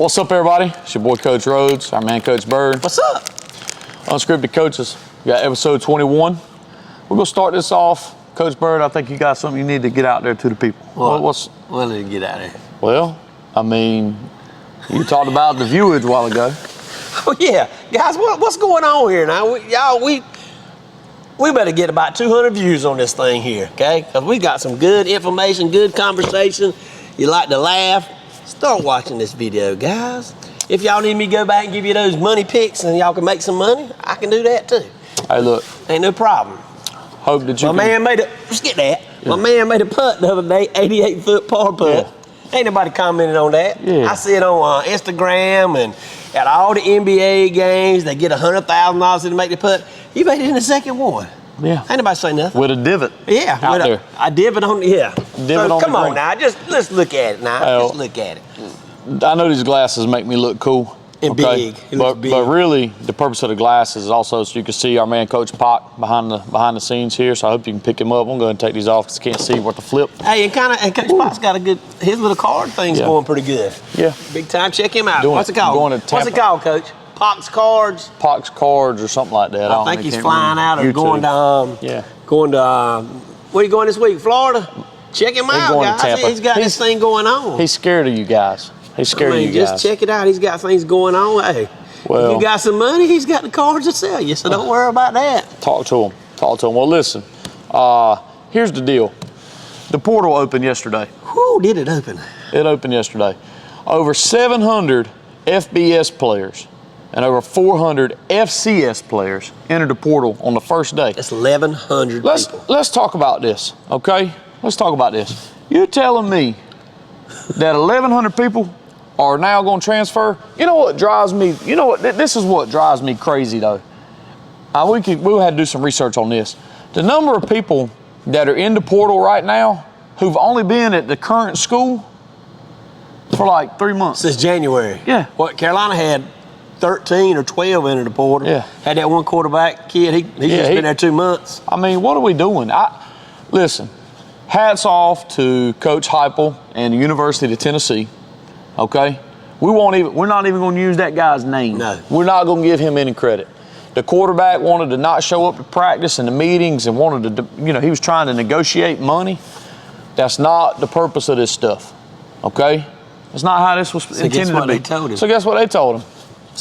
What's up, everybody? It's your boy, Coach Rhodes, our man, Coach Bird. What's up? Unscripted Coaches. We got episode 21. We're going to start this off. Coach Bird, I think you got something you need to get out there to the people. What did you get out there? Well, I mean, you talked about the viewage a while ago. Oh, yeah. Guys, what's going on here now? We better get about 200 views on this thing here, okay? Because we got some good information, good conversation. You like to laugh. Start watching this video, guys. If y'all need me to go back and give you those money picks and y'all can make some money, I can do that too. Hey, look. Ain't no problem. Hope that you Let's get that. Yeah. My man made a putt the other day, 88-foot par putt. Yeah. Ain't nobody commented on that. Yeah. I see it on Instagram and at all the NBA games, they get $100,000 to make the putt. You made it in the second one. Yeah. Ain't nobody say nothing. With a divot. Yeah. Out there. A divot on, yeah. Divot so on come the on green. now, let's look at it now. Well, just look at it. I know these glasses make me look cool. And big. But really, the purpose of the glasses is also so you can see our man, Coach Pac, behind the scenes here. So I hope you can pick him up. I'm going to take these off because I can't see what to flip. Hey, and Coach Pac's got his little card thing's going pretty good. Yeah. Big time. Check him out. Doing What's it called? What's it called, Coach? Pac's Cards. Pac's Cards or something like that. I think he's flying out or going to where you going this week? Florida? Check him out, going guys. to Tampa. He's got this thing going on. He's scared of you guys. He's scared of you guys. Just check it out. He's got things going on. Hey, if you got some money, he's got the cards to sell you, so don't worry about that. Talk to him. Well, listen, here's the deal. The portal opened yesterday. Who did it open? It opened yesterday. Over 700 FBS players and over 400 FCS players entered the portal on the first day. That's 1,100 people. Let's talk about this, okay? Let's talk about this. You're telling me that 1,100 people are now going to transfer? You know what drives me? You know what? This is what drives me crazy, though. We'll have to do some research on this. The number of people that are in the portal right now who've only been at the current school for like 3 months. Since January. Yeah. What, Carolina had 13 or 12 into the portal. Yeah. Had that one quarterback kid. He's been there 2 months. I mean, what are we doing? Listen, hats off to Coach Heupel and the University of Tennessee. Okay? We're not even going to use that guy's name. No. We're not going to give him any credit. The quarterback wanted to not show up to practice and the meetings and wanted to, he was trying to negotiate money. That's not the purpose of this stuff. Okay? That's not how this was intended to be. Guess what they told him? So guess what they told him?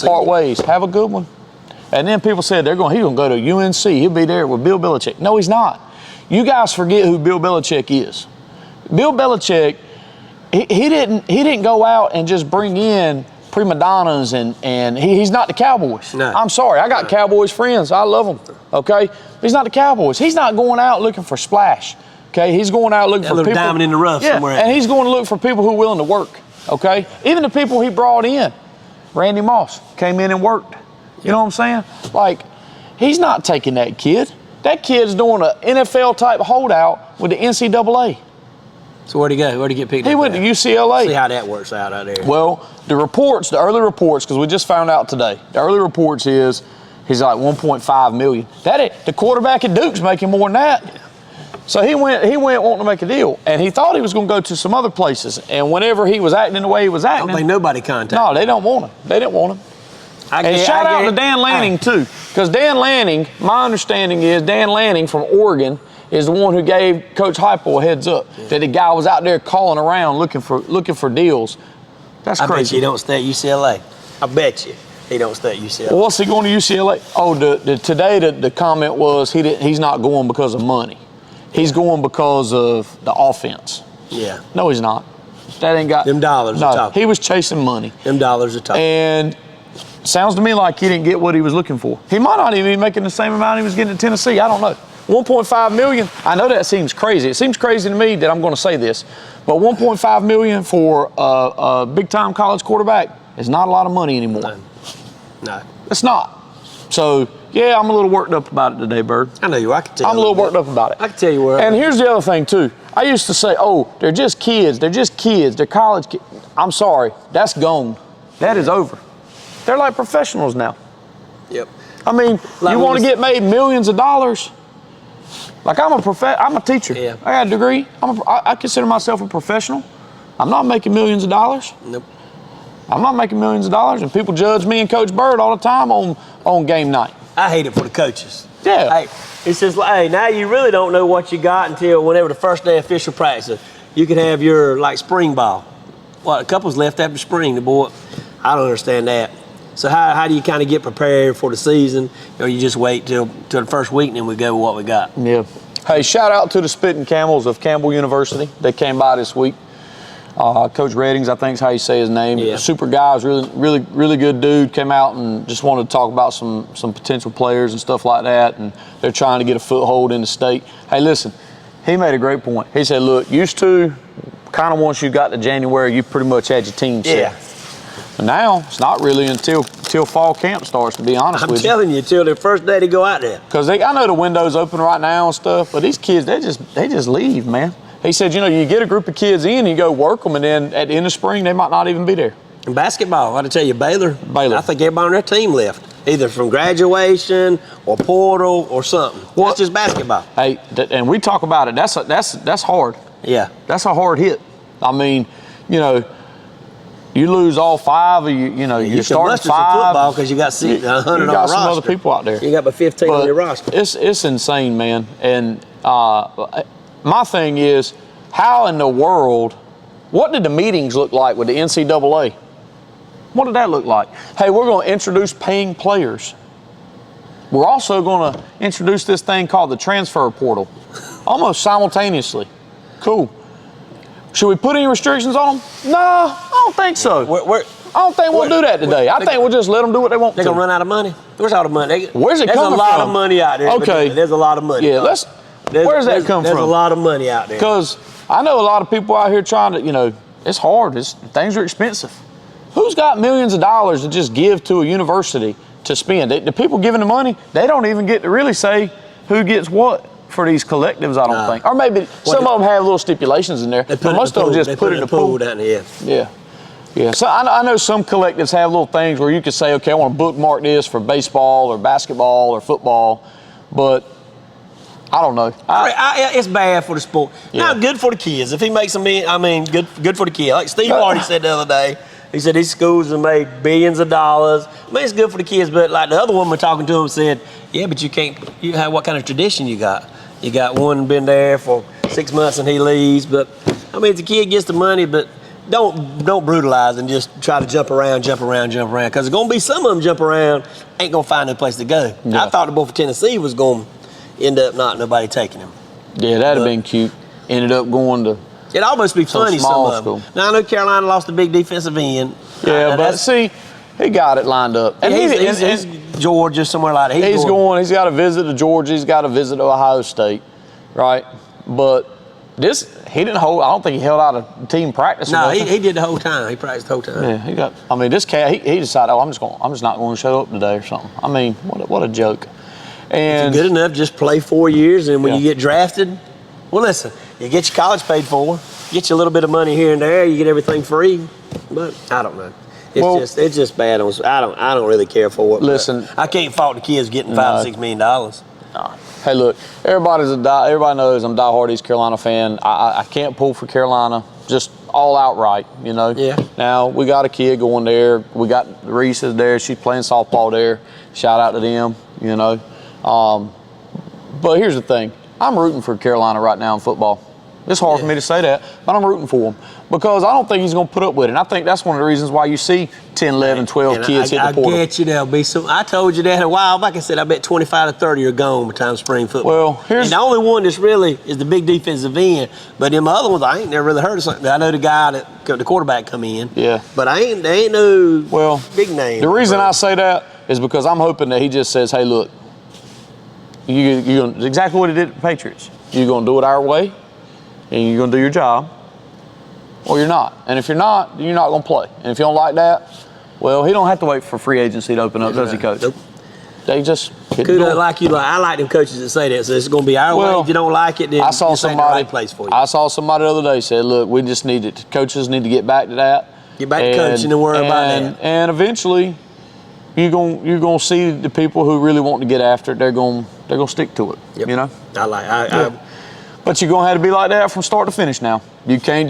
Part ways. Have a good one. And then people said he's going to go to UNC. He'll be there with Bill Belichick. No, he's not. You guys forget who Bill Belichick is. Bill Belichick, he didn't go out and just bring in prima donnas and he's not the Cowboys. No. I'm sorry. I got Cowboys friends. I love them. Okay? He's not the Cowboys. He's not going out looking for splash. Okay? He's going out looking for people. Diamond in the rough somewhere. And he's going to look for people who are willing to work. Okay? Even the people he brought in. Randy Moss came in and worked. You know what I'm saying? Like, he's not taking that kid. That kid's doing an NFL-type holdout with the NCAA. So where'd he go? Where'd he get picked up? He went to UCLA. See how that works out there. Well, the early reports, because we just found out today, the early reports is he's like $1.5 million. The quarterback at Duke's making more than that. Yeah. So he went wanting to make a deal, and he thought he was going to go to some other places. And whenever he was acting the way he was acting, I don't think nobody contacted. No, they don't want him. They didn't want him. And shout out to Dan Lanning too, because Dan Lanning, my understanding is Dan Lanning from Oregon is the one who gave Coach Heupel a heads up that the guy was out there calling around looking for deals. That's crazy. I bet you he don't stay at UCLA. I bet you he don't stay at UCLA. Well, what's he going to UCLA? Oh, today the comment was he's not going because of money. He's going because of the offense. Yeah. No, he's not. That ain't got them dollars. No, are tough. he was chasing money. Them dollars are tough. And sounds to me like he didn't get what he was looking for. He might not even be making the same amount he was getting in Tennessee. I don't know. 1.5 million. I know that seems crazy. It seems crazy to me that I'm going to say this, but 1.5 million for a big-time college quarterback is not a lot of money anymore. No. It's not. So, yeah, I'm a little worked up about it today, Bird. I know you. I can tell you. I'm a little worked up about it. I can tell you where. And here's the other thing, too. I used to say, oh, they're just kids. They're just kids. They're college kids. I'm sorry. That's gone. That is over. They're like professionals now. Yep. I mean, you want to get made millions of dollars? Like I'm a teacher. Yeah. I got a degree. I consider myself a professional. I'm not making millions of dollars. Nope. I'm not making millions of dollars, and people judge me and Coach Bird all the time on game night. I hate it for the coaches. Yeah. Hey, it's just like, hey, now you really don't know what you got until whenever the first day of official practice. You could have your, like, spring ball. Well, a couple's left after spring. The boy, I don't understand that. So how do you kind of get prepared for the season? Or you just wait till the first week and then we go with what we got? Yeah. Hey, shout out to the Spitting Camels of Campbell University. They came by this week. Coach Reddings, I think is how you say his name. Yeah. Super guy, was really good dude. Came out and just wanted to talk about some potential players and stuff like that. And they're trying to get a foothold in the state. Hey, listen, he made a great point. He said, look, used to, kind of once you got to January, you pretty much had your team set. Yeah. But now it's not really until fall camp starts, to be honest with you. I'm telling you, till the first day to go out there. Because I know the window's open right now and stuff, but these kids, they just leave, man. He said, you get a group of kids in, you go work them, and then at the end of spring, they might not even be there. In basketball, I got to tell you, Baylor, Baylor. I think everybody on their team left, either from graduation or portal or something. Well, that's just basketball. Hey, and we talk about it. That's hard. Yeah. That's a hard hit. I mean, you lose all five of you. You start some five. football because you got 100 you on the roster. got some other people out there. You got about 15 on But your roster. It's insane, man. And my thing is, how in the world, what did the meetings look like with the NCAA? What did that look like? Hey, we're going to introduce paying players. We're also going to introduce this thing called the transfer portal, almost simultaneously. Cool. Should we put any restrictions on them? No, I don't think so. I don't think we'll do that today. I think we'll just let them do what they want to. They're going to run out of money? Where's all the money? Where's it coming from? There's a lot of money out there. Okay. There's a lot of money. Yeah, where's that come from? There's a lot of money out there. Because I know a lot of people out here trying to, it's hard. Things are expensive. Who's got millions of dollars to just give to a university to spend? The people giving the money, they don't even get to really say who gets what for these collectives, I don't think. Or maybe some of them have little stipulations in there. But most of them just put it in the pool. Down there. Yeah. Yeah. So I know some collectives have little things where you can say, okay, I want to bookmark this for baseball or basketball or football, but I don't know. It's bad for the sport. Yeah. Now, good for the kids. If he makes them, good for the kid. Like Steve Hardy said the other day, he said these schools have made billions of dollars. It's good for the kids, but like the other woman talking to him said, yeah, but you have what kind of tradition you got? You got one been there for 6 months and he leaves. But if the kid gets the money, but don't brutalize and just try to jump around. Because there's gonna be some of them jump around, ain't gonna find no place to go. Yeah. I thought the boy for Tennessee was gonna end up not nobody taking him. Yeah, that'd have been cute. Ended up going to. It'd almost be funny, some small of them. school. Now, I know Carolina lost a big defensive end. Yeah, but see, he got it lined up. And he's Georgia, somewhere like that. He's got a visit to Georgia. He's got a visit to Ohio State, right? But he didn't hold. I don't think he held out a team practice. No, he did the whole time. He practiced the whole time. Yeah, this cat, he decided, I'm just not going to show up today or something. What a joke. And good enough, just play 4 years, and when you get drafted, well, listen, you get your college paid for, get you a little bit of money here and there, you get everything free. But I don't know. It's just bad. I don't really care for it. Listen, I can't fault the kids getting $5 or $6 million. No. Hey, look, everybody knows I'm a diehard East Carolina fan. I can't pull for Carolina, just all outright, Yeah. Now, we got a kid going there. We got Reese is there. She's playing softball there. Shout out to them, But here's the thing. I'm rooting for Carolina right now in football. It's hard for me to say that, but I'm rooting for him because I don't think he's going to put up with it. And I think that's one of the reasons why you see 10, 11, 12 kids hit the portal. I get you, there'll be some. I told you that a while back. I said I bet 25 to 30 are gone by the time spring football. Well, and the only one that's really is the big defensive end. But them other ones, I ain't never really heard of something. I know the guy the quarterback come in. Yeah. But they ain't no big name. The reason I say that is because I'm hoping that he just says, hey, look, you're going to exactly what he did at the Patriots. You're going to do it our way, and you're going to do your job, or you're not. And if you're not, then you're not going to play. And if you don't like that, well, he don't have to wait for free agency to open up, does he, Coach? Nope. They just I like them coaches that say that. So it's going to be our way. If you don't like it, then I saw this ain't the right place for you. I saw somebody the other day said, look, we just need it. Coaches need to get back to that. Get back to coaching and worry about that. And eventually, you're going to see the people who really want to get after it. They're going to stick to it. Yep. But you're going to have to be like that from start to finish now. You can't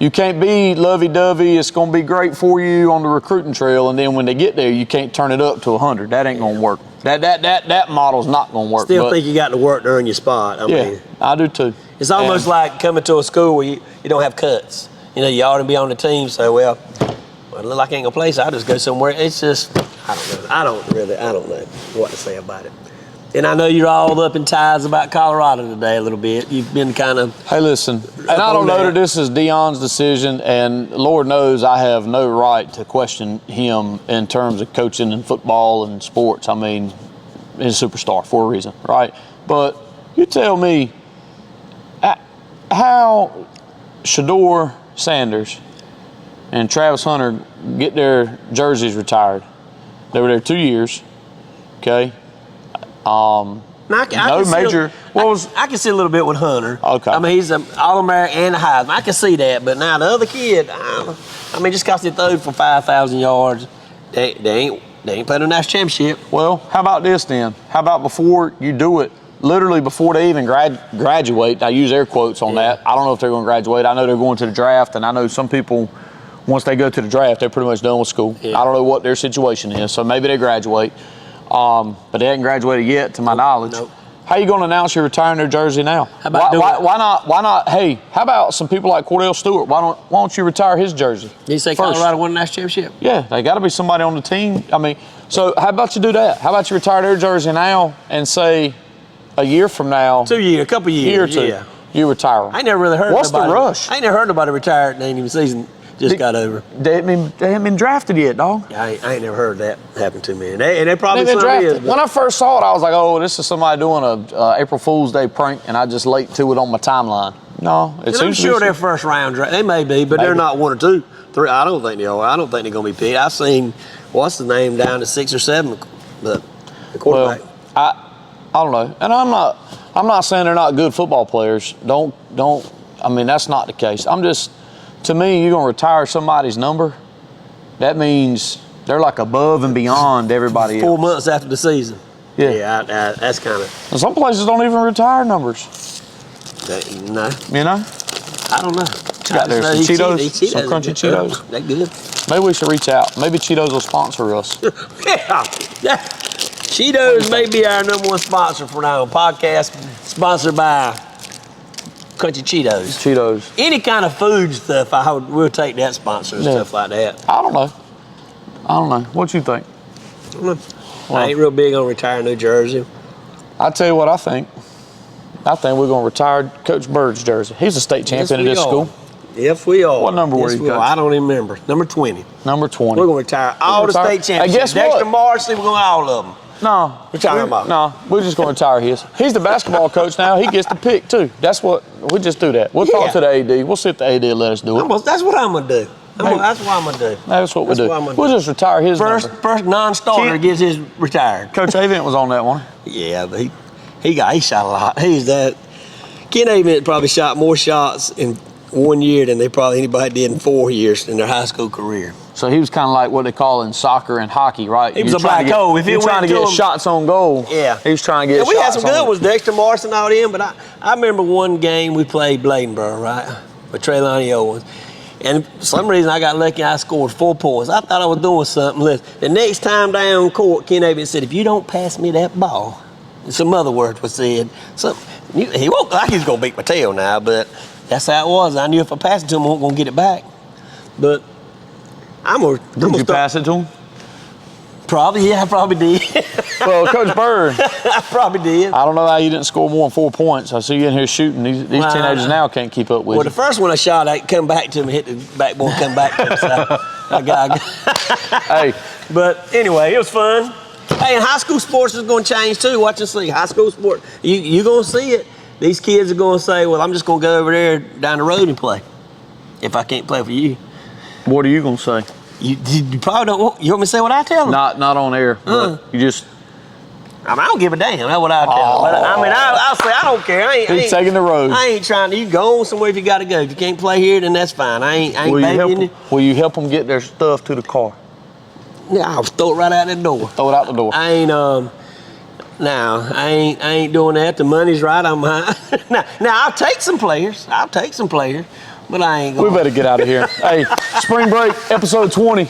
You can't be lovey-dovey. It's going to be great for you on the recruiting trail, and then when they get there, you can't turn it up to 100. That ain't going to work. That model's not going to work. Still think you got to work to earn your spot. I mean, I do too. It's almost like coming to a school where you don't have cuts. You know, you ought to be on the team, so, well, it look like I ain't going to play, so I'll just go somewhere. It's just, I don't know. I don't know what to say about it. And I know you're all up in ties about Colorado today a little bit. You've been kind of. Hey, listen, and I don't know that this is Deion's decision, and Lord knows I have no right to question him in terms of coaching and football and sports. I mean, he's a superstar for a reason, right? But you tell me how Shedeur Sanders and Travis Hunter get their jerseys retired. They were there 2 years, okay? I can see a little bit with Hunter. Okay. I mean, he's an All-American and a Heisman. I can see that, but now the other kid, I mean, just because they threw for 5,000 yards, they ain't played a national championship. Well, how about this then? How about before you do it, literally before they even graduate, I use air quotes on that. I don't know if they're going to graduate. I know they're going to the draft, and I know some people, once they go to the draft, they're pretty much done with school. Yeah. I don't know what their situation is, so maybe they graduate. But they haven't graduated yet, to my knowledge. Nope. How you going to announce you're retiring their jersey now? How about why not? Hey, how about some people like Cordell Stewart? Why don't you retire his jersey? Did you say first? Colorado won a national championship? Yeah, they got to be somebody on the team. I mean, so how about you do that? How about you retire their jersey now and say a year from now, 2 years, a couple years, year or two, yeah. you retire them. I ain't never really heard. What's nobody, the rush? I ain't never heard nobody retire and ain't even season just got over. They haven't been drafted yet, dog. I ain't never heard that happen to me, and they probably They've been some drafted. is. When I first saw it, I was like, "Oh, this is somebody doing a April Fool's Day prank," and I just late to it on my timeline. No, it's. I'm sure they're first round draft. They may be, but they're not 1 or 2, 3. I don't think they are. I don't think they're going to be picked. I've seen what's the name down to 6 or 7, but the quarterback. Well, I don't know, and I'm not saying they're not good football players. Don't. I mean, that's not the case. I'm just. To me, you're going to retire somebody's number, that means they're like above and beyond everybody else. 4 months after the season. Yeah. That's kind of. And some places don't even retire numbers. No. You know? I don't know. Got there some Cheetos, some crunchy Cheetos. They good. Maybe we should reach out. Maybe Cheetos will sponsor us. Yeah. Cheetos may be our #1 sponsor for now. Podcast sponsored by Crunchy Cheetos. Cheetos. Any kind of food stuff, we'll take that sponsor and stuff like that. I don't know. What you think? I ain't real big on retiring New Jersey. I'll tell you what I think. I think we're going to retire Coach Bird's jersey. He's a state champion at this school. Yes, we are. What number were you, Coach? I don't even remember. Number 20. Number 20. We're going to retire all the state championships. Guess Dexter what? Marcy, we're going to all of them. No. Retire them all. No, we're just going to retire his. He's the basketball coach now. He gets to pick, too. We just do that. We'll talk to the AD. We'll see if the AD will let us do it. That's what I'm going to do. That's what I'm going to do. That's what we do. We'll just retire his First non-starter gets his retired. Coach Avent was on that one. Yeah, but he shot a lot. Ken Avent probably shot more shots in 1 year than anybody did in 4 years in their high school career. So he was kind of like what they call in soccer and hockey, right? He was a black hole. If you're trying to get shots on goal, yeah, he was trying to get shots on. We had some good ones, Dexter Marcy and all them, but I remember one game we played Bladenboro, right, with Treylon Owens. And for some reason, I got lucky. I scored 4 points. I thought I was doing something. Listen, the next time down court, Ken Avent said, "If you don't pass me that ball," some other words were said. He won't like he's gonna beat my tail now, but that's how it was. I knew if I passed it to him, I wasn't gonna get it back. But Did you pass it to him? Probably, yeah, I probably did. Well, Coach Bird, I probably did. I don't know how you didn't score more than 4 points. I see you in here shooting. These teenagers now can't keep up with Well, you. the first one I shot, I come back to him, hit the backboard, come back to him. So I got. Hey, but anyway, it was fun. Hey, and high school sports is going to change too. Watch and see. High school sports, you're going to see it. These kids are going to say, "Well, I'm just going to go over there down the road and play if I can't play for you." what are you gonna say? You probably don't want. You want me to say what I tell them? Not on air. But you just. I don't give a damn. That's what I tell them. But I'll say I don't care. I ain't taking the road. I ain't trying to. You go on somewhere if you got to go. If you can't play here, then that's fine. I ain't babying you. Will you help them get their stuff to the car? Yeah, I'll throw it right out the door. Throw it out the door. I ain't I ain't doing that. The money's right on my. Now I'll take some players. but I ain't We going. better get out of here. Hey, spring break, episode 20.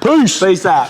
Peace. Peace out.